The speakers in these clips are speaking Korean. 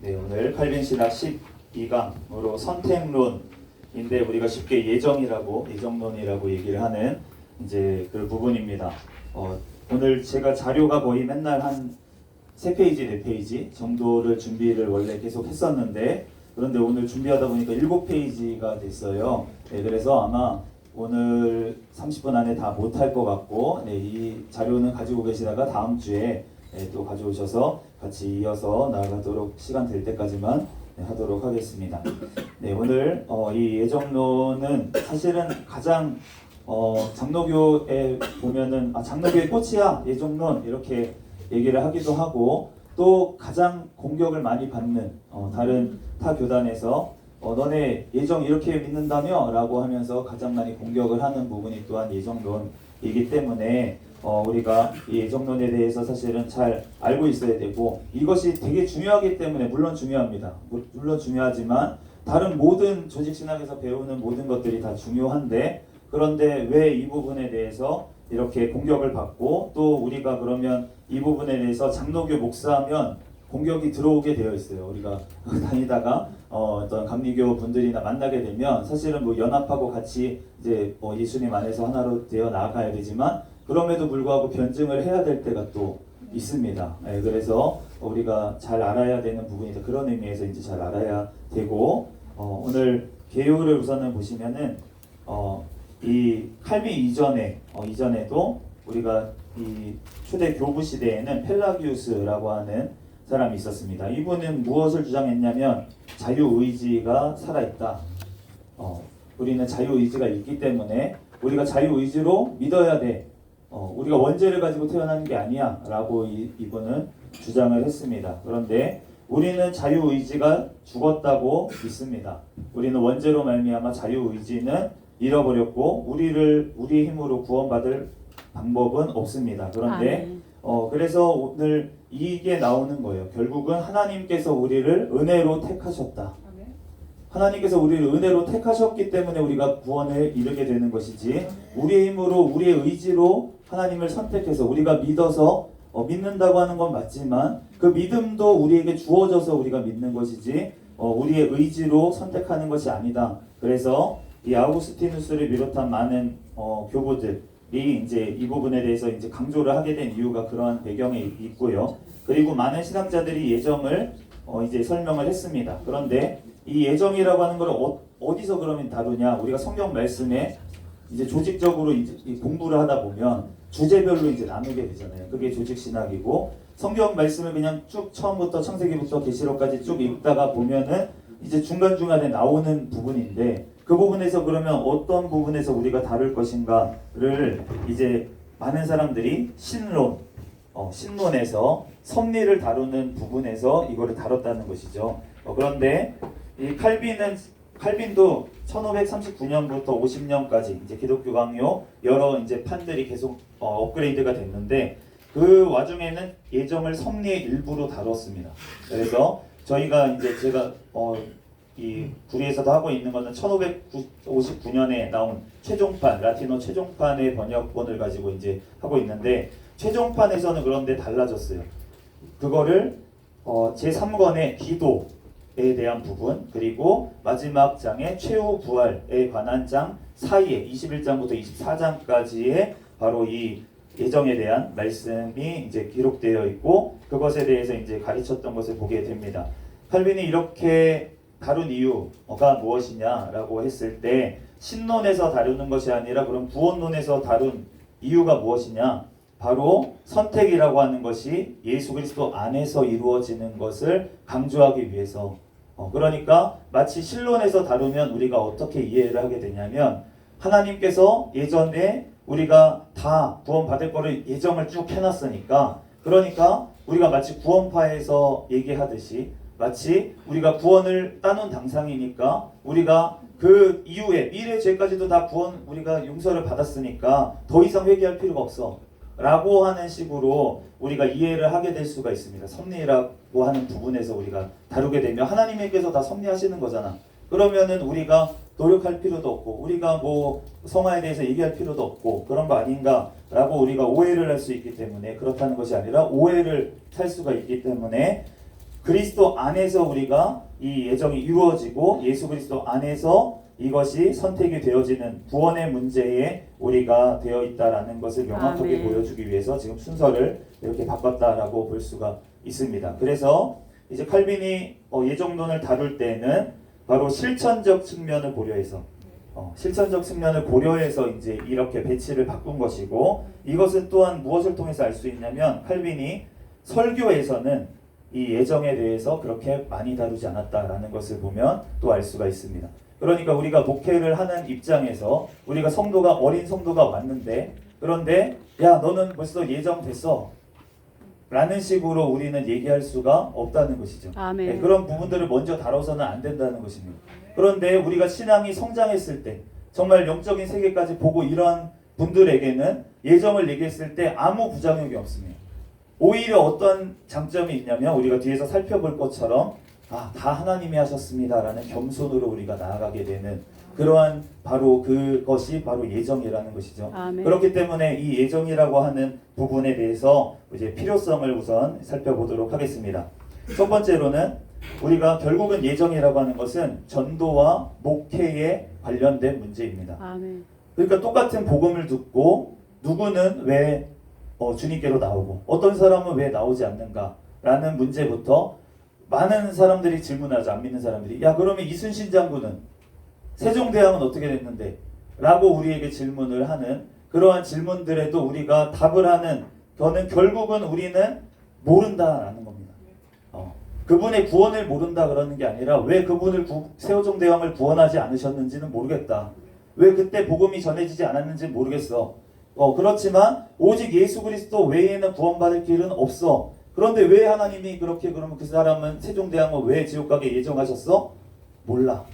네, 오늘 칼빈 신학 12강으로 선택론인데 우리가 쉽게 예정론이라고 얘기를 하는 이제 그 부분입니다. 오늘 제가 자료가 거의 맨날 한 3페이지, 4페이지 정도를 준비를 원래 계속 했었는데 그런데 오늘 준비하다 보니까 7페이지가 됐어요. 네, 그래서 아마 오늘 30분 안에 다 못할 것 같고 이 자료는 가지고 계시다가 다음 주에 또 가져오셔서 같이 이어서 나아가도록 시간 될 때까지만 하도록 하겠습니다. 네, 오늘 이 예정론은 사실은 가장 장로교에 보면은 장로교의 꽃이야 예정론 이렇게 얘기를 하기도 하고 또 가장 공격을 많이 받는 다른 타 교단에서 너네 예정 이렇게 믿는다며? 라고 하면서 가장 많이 공격을 하는 부분이 또한 예정론이기 때문에 우리가 이 예정론에 대해서 사실은 잘 알고 있어야 되고 이것이 되게 중요하기 때문에 물론 중요합니다. 물론 중요하지만 다른 모든 조직신학에서 배우는 모든 것들이 다 중요한데 그런데 왜 이 부분에 대해서 이렇게 공격을 받고 또 우리가 그러면 이 부분에 대해서 장로교 목사면 공격이 들어오게 되어 있어요. 우리가 다니다가 어떤 감리교 분들이나 만나게 되면 사실은 뭐 연합하고 같이 이제 예수님 안에서 하나로 되어 나아가야 되지만 그럼에도 불구하고 변증을 해야 될 때가 또 있습니다. 네, 그래서 우리가 잘 알아야 되는 부분이다. 그런 의미에서 이제 잘 알아야 되고 오늘 개요를 우선은 보시면은 이 칼빈 이전에도 우리가 이 초대 교부 시대에는 펠라기우스라고 하는 사람이 있었습니다. 이분은 무엇을 주장했냐면 자유의지가 살아있다. 우리는 자유의지가 있기 때문에 우리가 자유의지로 믿어야 돼. 우리가 원죄를 가지고 태어나는 게 아니야 라고 이분은 주장을 했습니다. 그런데 우리는 자유의지가 죽었다고 믿습니다. 우리는 원죄로 말미암아 자유의지는 잃어버렸고 우리의 힘으로 구원받을 방법은 없습니다. 그런데 그래서 오늘 이게 나오는 거예요. 결국은 하나님께서 우리를 은혜로 택하셨다. 하나님께서 우리를 은혜로 택하셨기 때문에 우리가 구원에 이르게 되는 것이지 우리의 힘으로 우리의 의지로 하나님을 선택해서 우리가 믿어서 믿는다고 하는 건 맞지만 그 믿음도 우리에게 주어져서 우리가 믿는 것이지 우리의 의지로 선택하는 것이 아니다. 그래서 이 아우구스티누스를 비롯한 많은 교부들이 이제 이 부분에 대해서 이제 강조를 하게 된 이유가 그러한 배경에 있고요. 그리고 많은 신학자들이 예정을 이제 설명을 했습니다. 그런데 이 예정이라고 하는 걸 어디서 그러면 다루냐? 우리가 성경 말씀에 이제 조직적으로 이제 공부를 하다 보면 주제별로 이제 나누게 되잖아요. 그게 조직 신학이고 성경 말씀을 그냥 쭉 처음부터 창세기부터 계시록까지 쭉 읽다가 보면은 이제 중간중간에 나오는 부분인데 그 부분에서 그러면 어떤 부분에서 우리가 다룰 것인가를 이제 많은 사람들이 신론에서 섭리를 다루는 부분에서 이거를 다뤘다는 것이죠. 그런데 이 칼빈도 1539년부터 50년까지 이제 기독교 강요 여러 이제 판들이 계속 업그레이드가 됐는데 그 와중에는 예정을 섭리의 일부로 다뤘습니다. 그래서 저희가 이제 제가 이 구리에서도 하고 있는 것은 1559년에 나온 최종판, 라틴어 최종판의 번역본을 가지고 이제 하고 있는데 최종판에서는 그런데 달라졌어요. 그거를 제3권의 기도에 대한 부분 그리고 마지막 장의 최후 부활에 관한 장 사이에 21장부터 24장까지의 바로 이 예정에 대한 말씀이 이제 기록되어 있고 그것에 대해서 이제 가르쳤던 것을 보게 됩니다. 칼빈이 이렇게 다룬 이유가 무엇이냐라고 했을 때 신론에서 다루는 것이 아니라 그럼 구원론에서 다룬 이유가 무엇이냐? 바로 선택이라고 하는 것이 예수 그리스도 안에서 이루어지는 것을 강조하기 위해서 그러니까 마치 신론에서 다루면 우리가 어떻게 이해를 하게 되냐면 하나님께서 예전에 우리가 다 구원받을 거를 예정을 쭉 해놨으니까 그러니까 우리가 마치 구원파에서 얘기하듯이 마치 우리가 구원을 따놓은 당상이니까 우리가 그 이후에 미래 죄까지도 다 우리가 용서를 받았으니까 더 이상 회개할 필요가 없어 라고 하는 식으로 우리가 이해를 하게 될 수가 있습니다. 섭리라고 하는 부분에서 우리가 다루게 되면 하나님께서 다 섭리하시는 거잖아. 그러면은 우리가 노력할 필요도 없고 우리가 뭐 성화에 대해서 얘기할 필요도 없고 그런 거 아닌가 라고 우리가 오해를 할 수 있기 때문에 그렇다는 것이 아니라 오해를 살 수가 있기 때문에 그리스도 안에서 우리가 이 예정이 이루어지고 예수 그리스도 안에서 이것이 선택이 되어지는 구원의 문제에 우리가 되어 있다라는 것을 명확하게 아멘. 보여주기 위해서 지금 순서를 이렇게 바꿨다라고 볼 수가 있습니다. 그래서 이제 칼빈이 예정론을 다룰 때는 바로 실천적 측면을 고려해서 실천적 측면을 고려해서 이제 이렇게 배치를 바꾼 것이고, 이것은 또한 무엇을 통해서 알 수 있냐면 칼빈이 설교에서는 이 예정에 대해서 그렇게 많이 다루지 않았다라는 것을 보면 또 알 수가 있습니다. 그러니까 우리가 목회를 하는 입장에서 우리가 성도가 어린 성도가 왔는데, 그런데 야 너는 벌써 예정됐어 라는 식으로 우리는 얘기할 수가 없다는 것이죠. 아멘. 네, 그런 부분들을 먼저 다뤄서는 안 된다는 것입니다. 그런데 우리가 신앙이 성장했을 때 정말 영적인 세계까지 보고 이런 분들에게는 예정을 얘기했을 때 아무 부작용이 없습니다. 오히려 어떤 장점이 있냐면 우리가 뒤에서 살펴볼 것처럼 다 하나님이 하셨습니다라는 겸손으로 우리가 나아가게 되는 그러한 바로 그것이 바로 예정이라는 것이죠. 아멘. 그렇기 때문에 이 예정이라고 하는 부분에 대해서 이제 필요성을 우선 살펴보도록 하겠습니다. 첫 번째로는 우리가 결국은 예정이라고 하는 것은 전도와 목회에 관련된 문제입니다. 아멘. 그러니까 똑같은 복음을 듣고 누구는 왜 주님께로 나오고 어떤 사람은 왜 나오지 않는가라는 문제부터 많은 사람들이 질문하죠. 안 믿는 사람들이 야 그러면 이순신 장군은 세종대왕은 어떻게 됐는데? 라고 우리에게 질문을 하는 그러한 질문들에도 우리가 답을 하는 저는 결국은 우리는 모른다라는 겁니다. 그분의 구원을 모른다 그러는 게 아니라 왜 그분을 세종대왕을 구원하지 않으셨는지는 모르겠다. 왜 그때 복음이 전해지지 않았는지 모르겠어. 그렇지만 오직 예수 그리스도 외에는 구원받을 길은 없어. 그런데 왜 하나님이 그렇게 그러면 그 사람은 세종대왕을 왜 지옥 가게 예정하셨어? 몰라.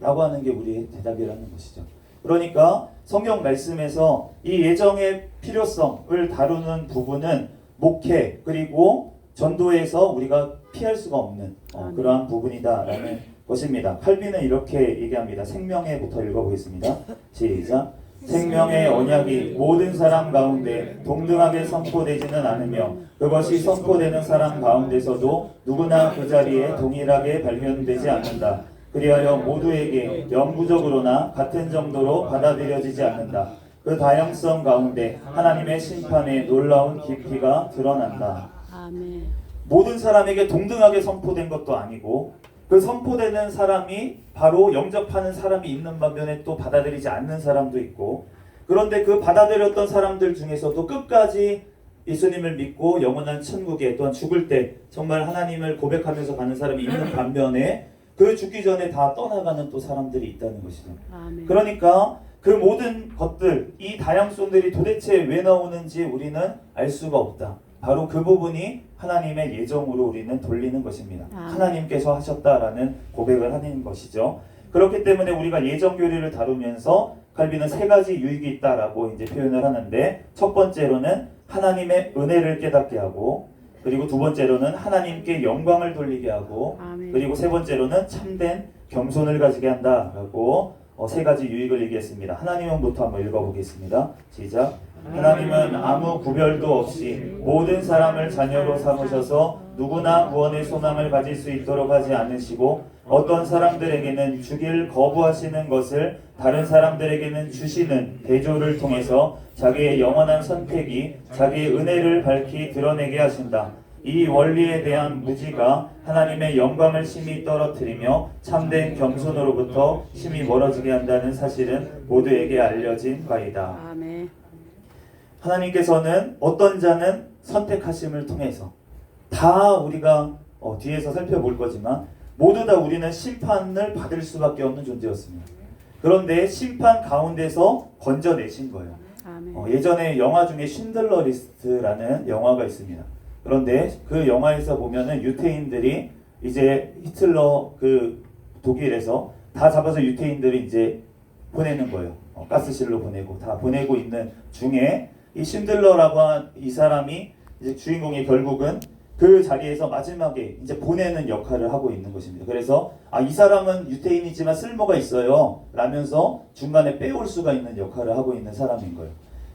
라고 하는 게 우리의 대답이라는 것이죠. 그러니까 성경 말씀에서 이 예정의 필요성을 다루는 부분은 목회 그리고 전도에서 우리가 피할 수가 없는 그러한 부분이다라는 것입니다. 칼빈은 이렇게 얘기합니다. 생명에부터 읽어보겠습니다. 시작. 생명의 언약이 모든 사람 가운데 동등하게 선포되지는 않으며 그것이 선포되는 사람 가운데서도 누구나 그 자리에 동일하게 발견되지 않는다. 그리하여 모두에게 영구적으로나 같은 정도로 받아들여지지 않는다. 그 다양성 가운데 하나님의 심판의 놀라운 깊이가 드러난다. 아멘. 모든 사람에게 동등하게 선포된 것도 아니고 그 선포되는 사람이 바로 영접하는 사람이 있는 반면에 또 받아들이지 않는 사람도 있고, 그런데 그 받아들였던 사람들 중에서도 끝까지 예수님을 믿고 영원한 천국에 또한 죽을 때 정말 하나님을 고백하면서 가는 사람이 있는 반면에 그 죽기 전에 다 떠나가는 또 사람들이 있다는 것이죠. 아멘. 그러니까 그 모든 것들, 이 다양성들이 도대체 왜 나오는지 우리는 알 수가 없다. 바로 그 부분이 하나님의 예정으로 우리는 돌리는 것입니다. 하나님께서 하셨다라는 고백을 하는 것이죠. 그렇기 때문에 우리가 예정 교리를 다루면서 칼빈은 세 가지 유익이 있다라고 이제 표현을 하는데, 첫 번째로는 하나님의 은혜를 깨닫게 하고, 그리고 두 번째로는 하나님께 영광을 돌리게 하고, 아멘. 그리고 세 번째로는 참된 겸손을 가지게 한다라고 세 가지 유익을 얘기했습니다. 하나님은부터 한번 읽어보겠습니다. 시작. 하나님은 아무 구별도 없이 모든 사람을 자녀로 삼으셔서 누구나 구원의 소망을 가질 수 있도록 하지 않으시고 어떤 사람들에게는 주길 거부하시는 것을 다른 사람들에게는 주시는 대조를 통해서 자기의 영원한 선택이 자기의 은혜를 밝히 드러내게 하신다. 이 원리에 대한 무지가 하나님의 영광을 심히 떨어뜨리며 참된 겸손으로부터 심히 멀어지게 한다는 사실은 모두에게 알려진 바이다. 아멘. 하나님께서는 어떤 자는 선택하심을 통해서 다 우리가 뒤에서 살펴볼 거지만 모두 다 우리는 심판을 받을 수밖에 없는 존재였습니다. 그런데 심판 가운데서 건져내신 거예요. 아멘. 예전에 영화 중에 쉰들러 리스트라는 영화가 있습니다. 그런데 그 영화에서 보면은 유태인들이 이제 히틀러 그 독일에서 다 잡아서 유태인들이 이제 보내는 거예요. 가스실로 보내고 다 보내고 있는 중에 이 쉰들러라고 한 이 사람이 이제 주인공이 결국은 그 자리에서 마지막에 이제 보내는 역할을 하고 있는 것입니다. 그래서 이 사람은 유태인이지만 쓸모가 있어요 라면서 중간에 빼올 수가 있는 역할을 하고 있는 사람인 거예요.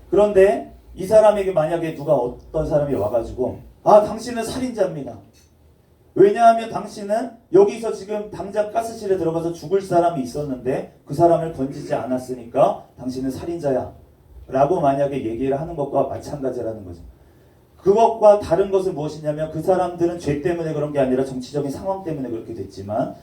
그런데 이 사람에게 만약에 누가 어떤 사람이 와가지고 당신은 살인자입니다. 왜냐하면 당신은 여기서 지금 당장 가스실에 들어가서 죽을 사람이 있었는데 그 사람을 건지지 않았으니까 당신은 살인자야 라고 만약에 얘기를 하는 것과 마찬가지라는 거죠. 그것과 다른 것은 무엇이냐면 그 사람들은 죄 때문에 그런 게 아니라 정치적인 상황 때문에 그렇게 됐지만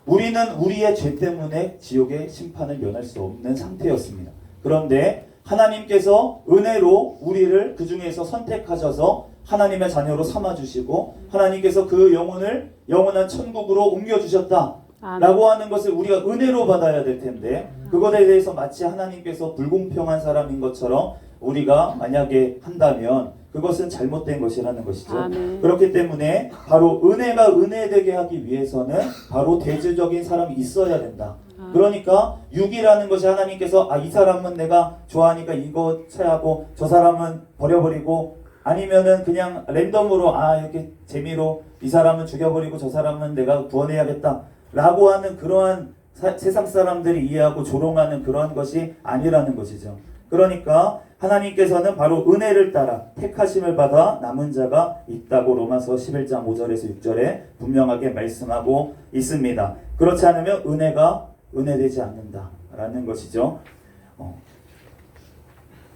우리는 우리의 죄 때문에 지옥의 심판을 면할 수 없는 상태였습니다. 그런데 하나님께서 은혜로 우리를 그 중에서 선택하셔서 하나님의 자녀로 삼아주시고 하나님께서 그 영혼을 영원한 천국으로 옮겨주셨다 라고 하는 것을 우리가 은혜로 받아야 될 텐데 그것에 대해서 마치 하나님께서 불공평한 사람인 것처럼 우리가 만약에 한다면 그것은 잘못된 것이라는 것이죠. 아멘. 그렇기 때문에 바로 은혜가 은혜되게 하기 위해서는 바로 대조적인 사람이 있어야 된다. 그러니까 육이라는 것이 하나님께서 이 사람은 내가 좋아하니까 이거 취하고 저 사람은 버려버리고 아니면은 그냥 랜덤으로 이렇게 재미로 이 사람은 죽여버리고 저 사람은 내가 구원해야겠다 라고 하는 그러한 세상 사람들이 이해하고 조롱하는 그러한 것이 아니라는 것이죠. 그러니까 하나님께서는 바로 은혜를 따라 택하심을 받아 남은 자가 있다고 로마서 11장 5절에서 6절에 분명하게 말씀하고 있습니다. 그렇지 않으면 은혜가 은혜되지 않는다라는 것이죠.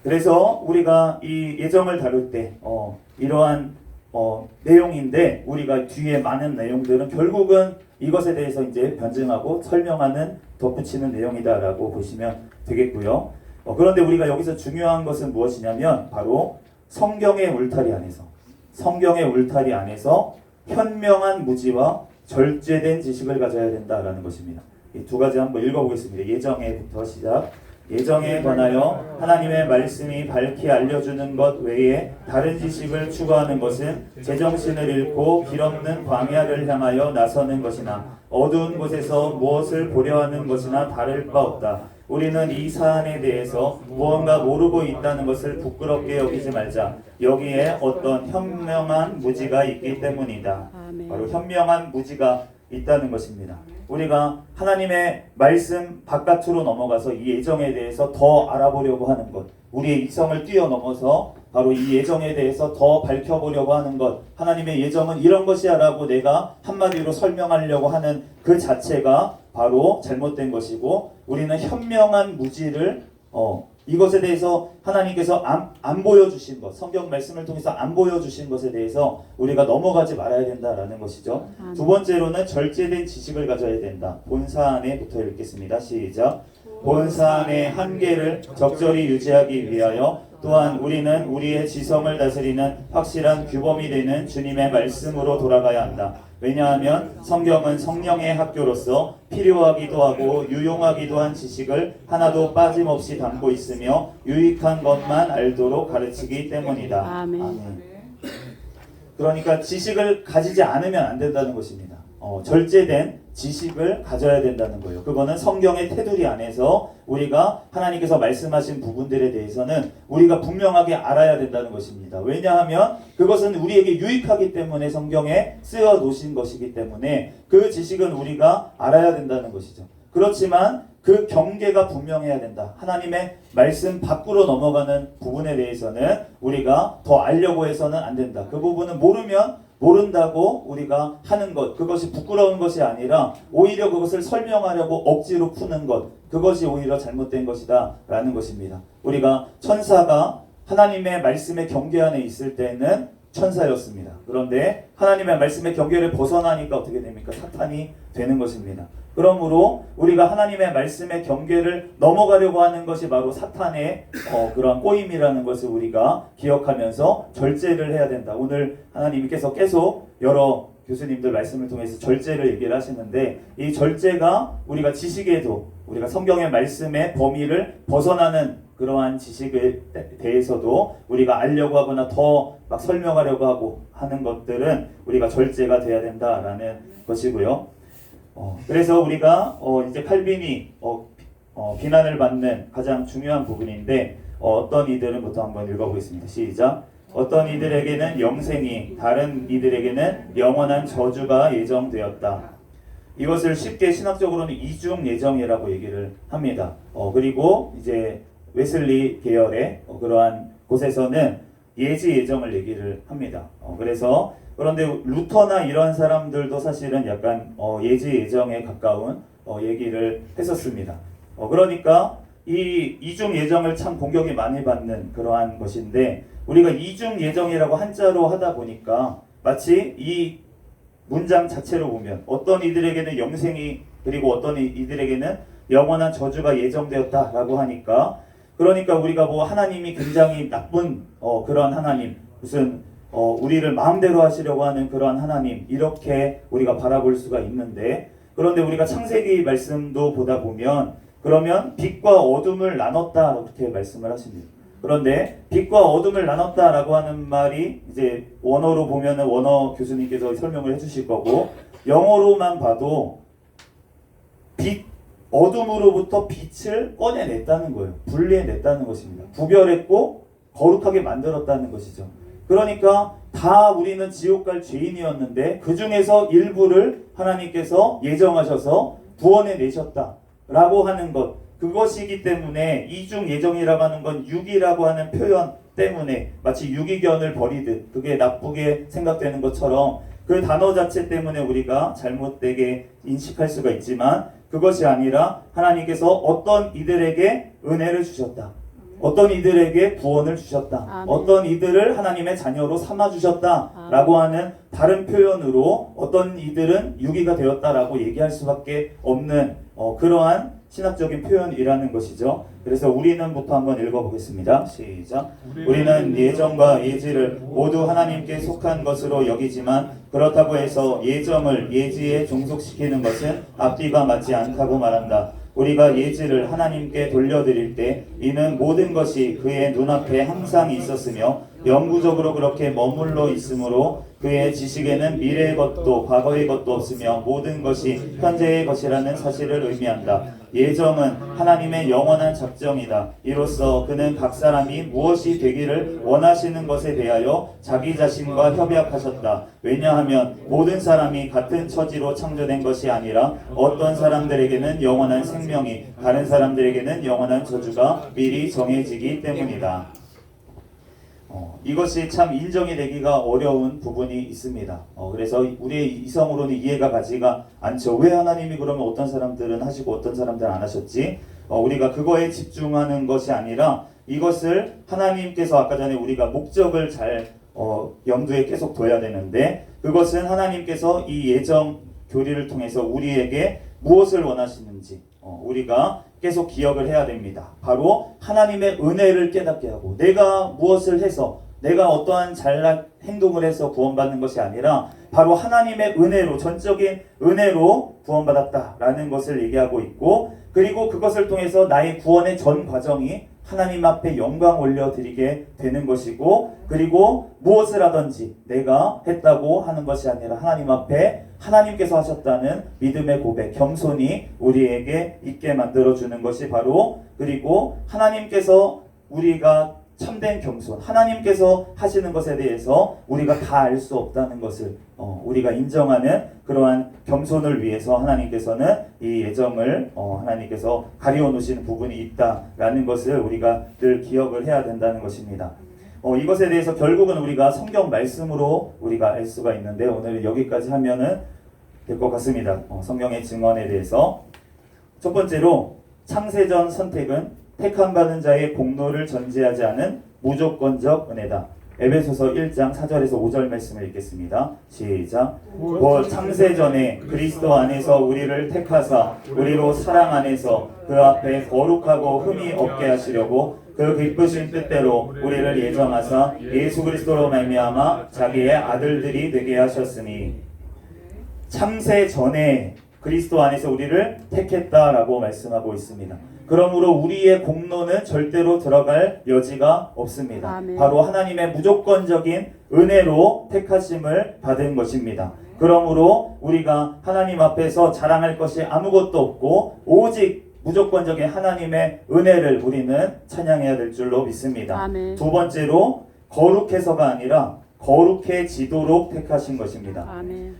그래서 우리가 이 예정을 다룰 때 이러한 내용인데 우리가 뒤에 많은 내용들은 결국은 이것에 대해서 이제 변증하고 설명하는 덧붙이는 내용이다라고 보시면 되겠고요. 그런데 우리가 여기서 중요한 것은 무엇이냐면 바로 성경의 울타리 안에서 현명한 무지와 절제된 지식을 가져야 된다라는 것입니다. 이 두 가지 한번 읽어보겠습니다. 예정에부터 시작. 예정에 관하여 하나님의 말씀이 밝히 알려주는 것 외에 다른 지식을 추구하는 것은 제정신을 잃고 길없는 광야를 향하여 나서는 것이나 어두운 곳에서 무엇을 보려 하는 것이나 다를 바 없다. 우리는 이 사안에 대해서 무언가 모르고 있다는 것을 부끄럽게 여기지 말자. 여기에 어떤 현명한 무지가 있기 때문이다. 바로 현명한 무지가 있다는 것입니다. 우리가 하나님의 말씀 바깥으로 넘어가서 이 예정에 대해서 더 알아보려고 하는 것, 우리의 이성을 뛰어넘어서 바로 이 예정에 대해서 더 밝혀보려고 하는 것, 하나님의 예정은 이런 것이야 라고 내가 한마디로 설명하려고 하는 그 자체가 바로 잘못된 것이고 우리는 현명한 무지를 이것에 대해서 하나님께서 안 보여주신 것, 성경 말씀을 통해서 안 보여주신 것에 대해서 우리가 넘어가지 말아야 된다라는 것이죠. 두 번째로는 절제된 지식을 가져야 된다. 본사안에부터 읽겠습니다. 시작. 본사안의 한계를 적절히 유지하기 위하여 또한 우리는 우리의 지성을 다스리는 확실한 규범이 되는 주님의 말씀으로 돌아가야 한다. 왜냐하면 성경은 성령의 학교로서 필요하기도 하고 유용하기도 한 지식을 하나도 빠짐없이 담고 있으며 유익한 것만 알도록 가르치기 때문이다. 아멘. 아멘. 그러니까 지식을 가지지 않으면 안 된다는 것입니다. 절제된 지식을 가져야 된다는 거예요. 그거는 성경의 테두리 안에서 우리가 하나님께서 말씀하신 부분들에 대해서는 우리가 분명하게 알아야 된다는 것입니다. 왜냐하면 그것은 우리에게 유익하기 때문에 성경에 쓰여 놓으신 것이기 때문에 그 지식은 우리가 알아야 된다는 것이죠. 그렇지만 그 경계가 분명해야 된다. 하나님의 말씀 밖으로 넘어가는 부분에 대해서는 우리가 더 알려고 해서는 안 된다. 그 부분은 모른다고 우리가 하는 것, 그것이 부끄러운 것이 아니라 오히려 그것을 설명하려고 억지로 푸는 것, 그것이 오히려 잘못된 것이다 라는 것입니다. 우리가 천사가 하나님의 말씀의 경계 안에 있을 때는 천사였습니다. 그런데 하나님의 말씀의 경계를 벗어나니까 어떻게 됩니까? 사탄이 되는 것입니다. 그러므로 우리가 하나님의 말씀의 경계를 넘어가려고 하는 것이 바로 사탄의 그러한 꼬임이라는 것을 우리가 기억하면서 절제를 해야 된다. 오늘 하나님께서 계속 여러 교수님들 말씀을 통해서 절제를 얘기를 하시는데 이 절제가 우리가 지식에도 우리가 성경의 말씀의 범위를 벗어나는 그러한 지식에 대해서도 우리가 알려고 하거나 더 막 설명하려고 하고 하는 것들은 우리가 절제가 돼야 된다라는 것이고요. 그래서 우리가 이제 칼빈이 비난을 받는 가장 중요한 부분인데 어떤 이들은부터 한번 읽어보겠습니다. 시작. 어떤 이들에게는 영생이, 다른 이들에게는 영원한 저주가 예정되었다. 이것을 쉽게 신학적으로는 이중 예정이라고 얘기를 합니다. 그리고 이제 웨슬리 계열의 그러한 곳에서는 예지 예정을 얘기를 합니다. 그래서 그런데 루터나 이런 사람들도 사실은 약간 예지 예정에 가까운 얘기를 했었습니다. 그러니까 이 이중 예정을 참 공격이 많이 받는 그러한 것인데, 우리가 이중 예정이라고 한자로 하다 보니까 마치 이 문장 자체로 보면 어떤 이들에게는 영생이, 그리고 어떤 이들에게는 영원한 저주가 예정되었다라고 하니까, 그러니까 우리가 뭐 하나님이 굉장히 나쁜 그런 하나님, 무슨 우리를 마음대로 하시려고 하는 그런 하나님, 이렇게 우리가 바라볼 수가 있는데, 그런데 우리가 창세기 말씀도 보다 보면 그러면 빛과 어둠을 나눴다 이렇게 말씀을 하십니다. 그런데 빛과 어둠을 나눴다라고 하는 말이 이제 원어로 보면은 원어 교수님께서 설명을 해주실 거고, 영어로만 봐도 어둠으로부터 빛을 꺼내냈다는 거예요. 분리해냈다는 것입니다. 구별했고 거룩하게 만들었다는 것이죠. 그러니까 다 우리는 지옥 갈 죄인이었는데 그 중에서 일부를 하나님께서 예정하셔서 구원해내셨다라고 하는 것, 그것이기 때문에 이중 예정이라고 하는 건 육이라고 하는 표현 때문에 마치 유기견을 버리듯 그게 나쁘게 생각되는 것처럼 그 단어 자체 때문에 우리가 잘못되게 인식할 수가 있지만, 그것이 아니라 하나님께서 어떤 이들에게 은혜를 주셨다, 어떤 이들에게 구원을 주셨다, 아멘. 어떤 이들을 하나님의 자녀로 삼아주셨다라고 하는 다른 표현으로 어떤 이들은 유기가 되었다라고 얘기할 수밖에 없는 그러한 신학적인 표현이라는 것이죠. 그래서 우리는부터 한번 읽어보겠습니다. 시작. 우리는 예정과 예지를 모두 하나님께 속한 것으로 여기지만 그렇다고 해서 예정을 예지에 종속시키는 것은 앞뒤가 맞지 않다고 말한다. 우리가 예지를 하나님께 돌려드릴 때 이는 모든 것이 그의 눈앞에 항상 있었으며 영구적으로 그렇게 머물러 있으므로 그의 지식에는 미래의 것도 과거의 것도 없으며 모든 것이 현재의 것이라는 사실을 의미한다. 예정은 하나님의 영원한 작정이다. 이로써 그는 각 사람이 무엇이 되기를 원하시는 것에 대하여 자기 자신과 협약하셨다. 왜냐하면 모든 사람이 같은 처지로 창조된 것이 아니라 어떤 사람들에게는 영원한 생명이, 다른 사람들에게는 영원한 저주가 미리 정해지기 때문이다. 이것이 참 인정이 되기가 어려운 부분이 있습니다. 그래서 우리의 이성으로는 이해가 가지가 않죠. 왜 하나님이 그러면 어떤 사람들은 하시고 어떤 사람들은 안 하셨지? 우리가 그거에 집중하는 것이 아니라 이것을 하나님께서 아까 전에 우리가 목적을 잘 염두에 계속 둬야 되는데, 그것은 하나님께서 이 예정 교리를 통해서 우리에게 무엇을 원하시는지 우리가 계속 기억을 해야 됩니다. 바로 하나님의 은혜를 깨닫게 하고, 내가 무엇을 해서, 내가 어떠한 잘난 행동을 해서 구원받는 것이 아니라 바로 하나님의 은혜로, 전적인 은혜로 구원받았다라는 것을 얘기하고 있고, 그리고 그것을 통해서 나의 구원의 전 과정이 하나님 앞에 영광 올려드리게 되는 것이고, 그리고 무엇을 하든지 내가 했다고 하는 것이 아니라 하나님 앞에 하나님께서 하셨다는 믿음의 고백, 겸손이 우리에게 있게 만들어주는 것이 바로, 그리고 하나님께서 우리가 참된 겸손, 하나님께서 하시는 것에 대해서 우리가 다 알 수 없다는 것을 우리가 인정하는 그러한 겸손을 위해서 하나님께서는 이 예정을 하나님께서 가리워 놓으시는 부분이 있다라는 것을 우리가 늘 기억을 해야 된다는 것입니다. 이것에 대해서 결국은 우리가 성경 말씀으로 우리가 알 수가 있는데, 오늘 여기까지 하면은 될 것 같습니다. 성경의 증언에 대해서 첫 번째로, 창세전 선택은 택함 받은 자의 공로를 전제하지 않은 무조건적 은혜다. 에베소서 1장 4절에서 5절 말씀을 읽겠습니다. 시작. 곧 창세전에 그리스도 안에서 우리를 택하사 우리로 사랑 안에서 그 앞에 거룩하고 흠이 없게 하시려고 그 기쁘신 뜻대로 우리를 예정하사 예수 그리스도로 말미암아 자기의 아들들이 되게 하셨으니, 창세전에 그리스도 안에서 우리를 택했다라고 말씀하고 있습니다. 그러므로 우리의 공로는 절대로 들어갈 여지가 없습니다. 아멘. 바로 하나님의 무조건적인 은혜로 택하심을 받은 것입니다. 그러므로 우리가 하나님 앞에서 자랑할 것이 아무것도 없고 오직 무조건적인 하나님의 은혜를 우리는 찬양해야 될 줄로 믿습니다. 아멘. 두 번째로, 거룩해서가 아니라 거룩해지도록 택하신 것입니다. 아멘.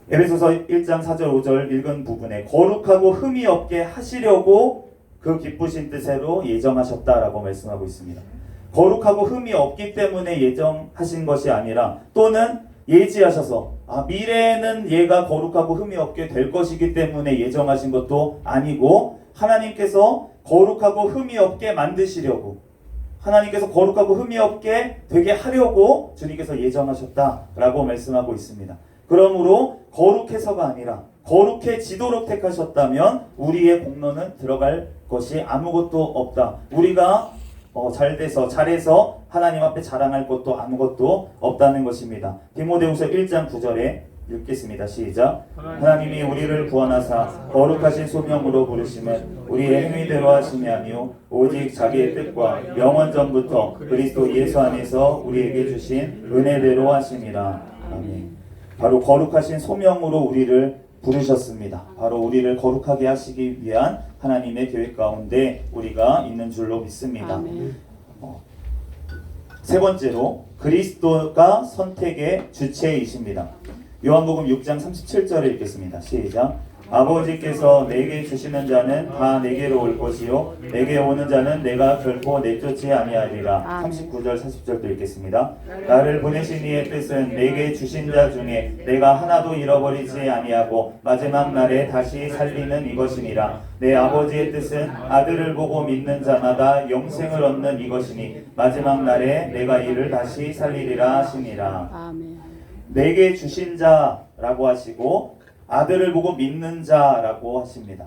에베소서 1장 4절 5절 읽은 부분에 거룩하고 흠이 없게 하시려고 그 기쁘신 뜻으로 예정하셨다라고 말씀하고 있습니다. 거룩하고 흠이 없기 때문에 예정하신 것이 아니라, 또는 예지하셔서 미래에는 얘가 거룩하고 흠이 없게 될 것이기 때문에 예정하신 것도 아니고 하나님께서 거룩하고 흠이 없게 만드시려고 하나님께서 거룩하고 흠이 없게 되게 하려고 주님께서 예정하셨다라고 말씀하고 있습니다. 그러므로 거룩해서가 아니라 거룩해지도록 택하셨다면 우리의 공로는 들어갈 것이 아무것도 없다. 우리가 잘해서 하나님 앞에 자랑할 것도 아무것도 없다는 것입니다. 디모데후서 1장 9절에 읽겠습니다. 시작. 하나님이 우리를 구원하사 거룩하신 소명으로 부르심은 우리의 행위대로 하심이 아니요 오직 자기의 뜻과 영원 전부터 그리스도 예수 안에서 우리에게 주신 은혜대로 하심이라. 아멘. 바로 거룩하신 소명으로 우리를 부르셨습니다. 바로 우리를 거룩하게 하시기 위한 하나님의 계획 가운데 우리가 있는 줄로 믿습니다. 아멘. 세 번째로 그리스도가 선택의 주체이십니다. 요한복음 6장 37절을 읽겠습니다. 시작. 아버지께서 내게 주시는 자는 다 내게로 올 것이요 내게 오는 자는 내가 결코 내쫓지 아니하리라. 39절 40절도 읽겠습니다. 나를 보내신 이의 뜻은 내게 주신 자 중에 내가 하나도 잃어버리지 아니하고 마지막 날에 다시 살리는 이것이니라. 내 아버지의 뜻은 아들을 보고 믿는 자마다 영생을 얻는 이것이니 마지막 날에 내가 이를 다시 살리리라 하시니라. 아멘. 내게 주신 자라고 하시고 아들을 보고 믿는 자라고 하십니다.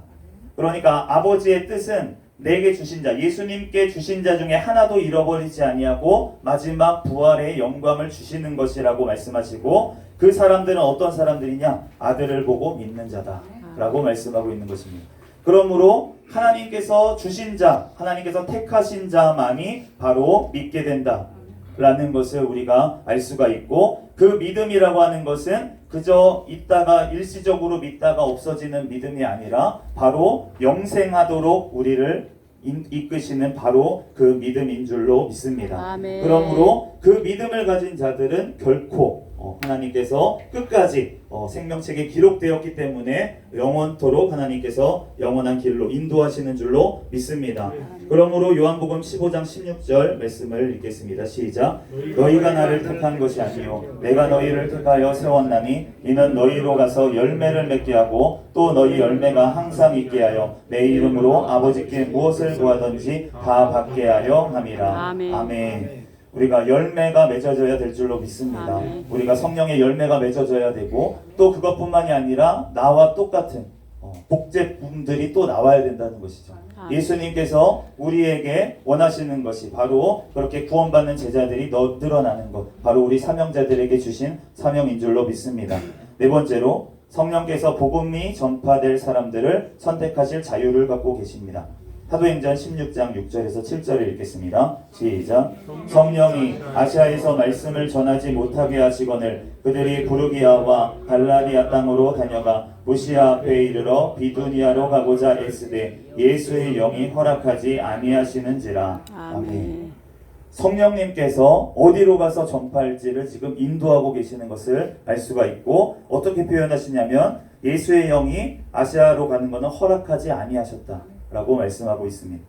그러니까 아버지의 뜻은 내게 주신 자, 예수님께 주신 자 중에 하나도 잃어버리지 아니하고 마지막 부활의 영광을 주시는 것이라고 말씀하시고 그 사람들은 어떤 사람들이냐? 아들을 보고 믿는 자다라고 말씀하고 있는 것입니다. 그러므로 하나님께서 주신 자, 하나님께서 택하신 자만이 바로 믿게 된다라는 것을 우리가 알 수가 있고 그 믿음이라고 하는 것은 그저 있다가 일시적으로 믿다가 없어지는 믿음이 아니라 바로 영생하도록 우리를 이끄시는 바로 그 믿음인 줄로 믿습니다. 아멘. 그러므로 그 믿음을 가진 자들은 결코 하나님께서 끝까지 생명책에 기록되었기 때문에 영원토록 하나님께서 영원한 길로 인도하시는 줄로 믿습니다. 그러므로 요한복음 15장 16절 말씀을 읽겠습니다. 시작. 너희가 나를 택한 것이 아니요 내가 너희를 택하여 세웠나니 이는 너희로 가서 열매를 맺게 하고 또 너희 열매가 항상 있게 하여 내 이름으로 아버지께 무엇을 구하든지 다 받게 하려 함이라. 아멘. 아멘. 우리가 열매가 맺어져야 될 줄로 믿습니다. 아멘. 우리가 성령의 열매가 맺어져야 되고 또 그것뿐만이 아니라 나와 똑같은 복제품들이 또 나와야 된다는 것이죠. 예수님께서 우리에게 원하시는 것이 바로 그렇게 구원받는 제자들이 늘어나는 것, 바로 우리 사명자들에게 주신 사명인 줄로 믿습니다. 네 번째로 성령께서 복음이 전파될 사람들을 선택하실 자유를 갖고 계십니다. 사도행전 16장 6절에서 7절을 읽겠습니다. 시작. 성령이 아시아에서 말씀을 전하지 못하게 하시거늘 그들이 부르기아와 갈라디아 땅으로 다녀가 무시아 앞에 이르러 비두니아로 가고자 애쓰되 예수의 영이 허락하지 아니하시는지라. 아멘. 성령님께서 어디로 가서 전파할지를 지금 인도하고 계시는 것을 알 수가 있고 어떻게 표현하시냐면 예수의 영이 아시아로 가는 것은 허락하지 아니하셨다 라고 말씀하고 있습니다.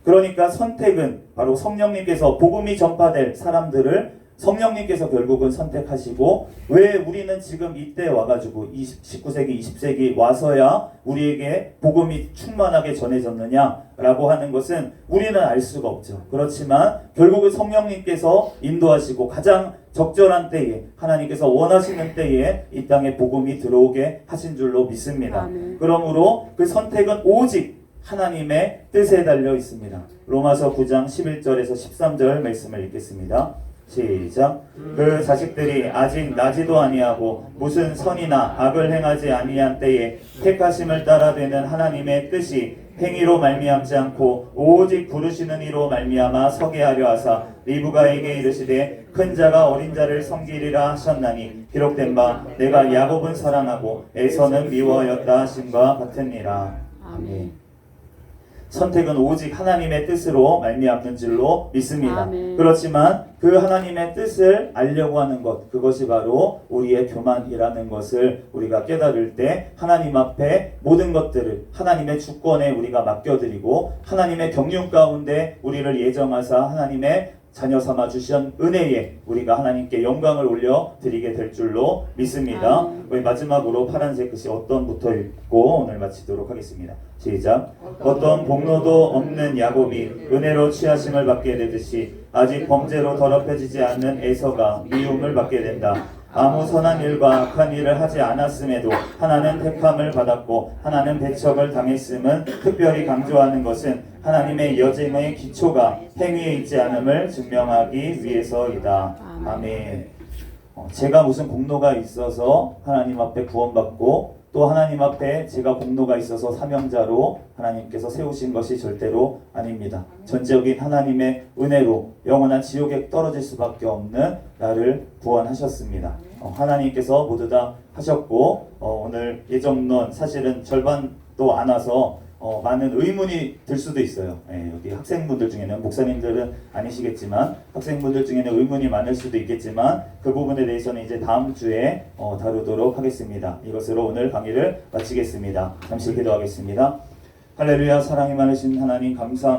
그러니까 선택은 바로 성령님께서 복음이 전파될 사람들을 성령님께서 결국은 선택하시고 왜 우리는 지금 이때 와가지고 19세기 20세기 와서야 우리에게 복음이 충만하게 전해졌느냐라고 하는 것은 우리는 알 수가 없죠. 그렇지만 결국은 성령님께서 인도하시고 가장 적절한 때에 하나님께서 원하시는 때에 이 땅에 복음이 들어오게 하신 줄로 믿습니다. 아멘. 그러므로 그 선택은 오직 하나님의 뜻에 달려 있습니다. 로마서 9장 11절에서 13절 말씀을 읽겠습니다. 시작. 그 자식들이 아직 나지도 아니하고 무슨 선이나 악을 행하지 아니한 때에 택하심을 따라 되는 하나님의 뜻이 행위로 말미암지 않고 오직 부르시는 이로 말미암아 서게 하려 하사 리브가에게 이르시되 큰 자가 어린 자를 섬기리라 하셨나니 기록된 바 내가 야곱은 사랑하고 에서는 미워하였다 하심과 같으니라. 아멘. 선택은 오직 하나님의 뜻으로 말미암는 줄로 믿습니다. 아멘. 그렇지만 그 하나님의 뜻을 알려고 하는 것, 그것이 바로 우리의 교만이라는 것을 우리가 깨달을 때 하나님 앞에 모든 것들을 하나님의 주권에 우리가 맡겨드리고 하나님의 경륜 가운데 우리를 예정하사 하나님의 자녀 삼아 주신 은혜에 우리가 하나님께 영광을 올려 드리게 될 줄로 믿습니다. 우리 마지막으로 파란색 글씨 어떤부터 읽고 오늘 마치도록 하겠습니다. 시작. 어떤 복로도 없는 야곱이 은혜로 취하심을 받게 되듯이 아직 범죄로 더럽혀지지 않는 에서가 미움을 받게 된다. 아무 선한 일과 악한 일을 하지 않았음에도 하나는 택함을 받았고 하나는 배척을 당했음은 특별히 강조하는 것은 하나님의 여정의 기초가 행위에 있지 않음을 증명하기 위해서이다. 아멘. 제가 무슨 공로가 있어서 하나님 앞에 구원받고 또 하나님 앞에 제가 공로가 있어서 사명자로 하나님께서 세우신 것이 절대로 아닙니다. 전적인 하나님의 은혜로 영원한 지옥에 떨어질 수밖에 없는 나를 구원하셨습니다. 하나님께서 모두 다 하셨고 오늘 예정론 사실은 절반도 안 와서 많은 의문이 들 수도 있어요. 여기 학생분들 중에는 목사님들은 아니시겠지만 학생분들 중에는 의문이 많을 수도 있겠지만 그 부분에 대해서는 이제 다음 주에 다루도록 하겠습니다. 이것으로 오늘 강의를 마치겠습니다. 잠시 기도하겠습니다. 할렐루야. 사랑이 많으신 하나님 감사합니다.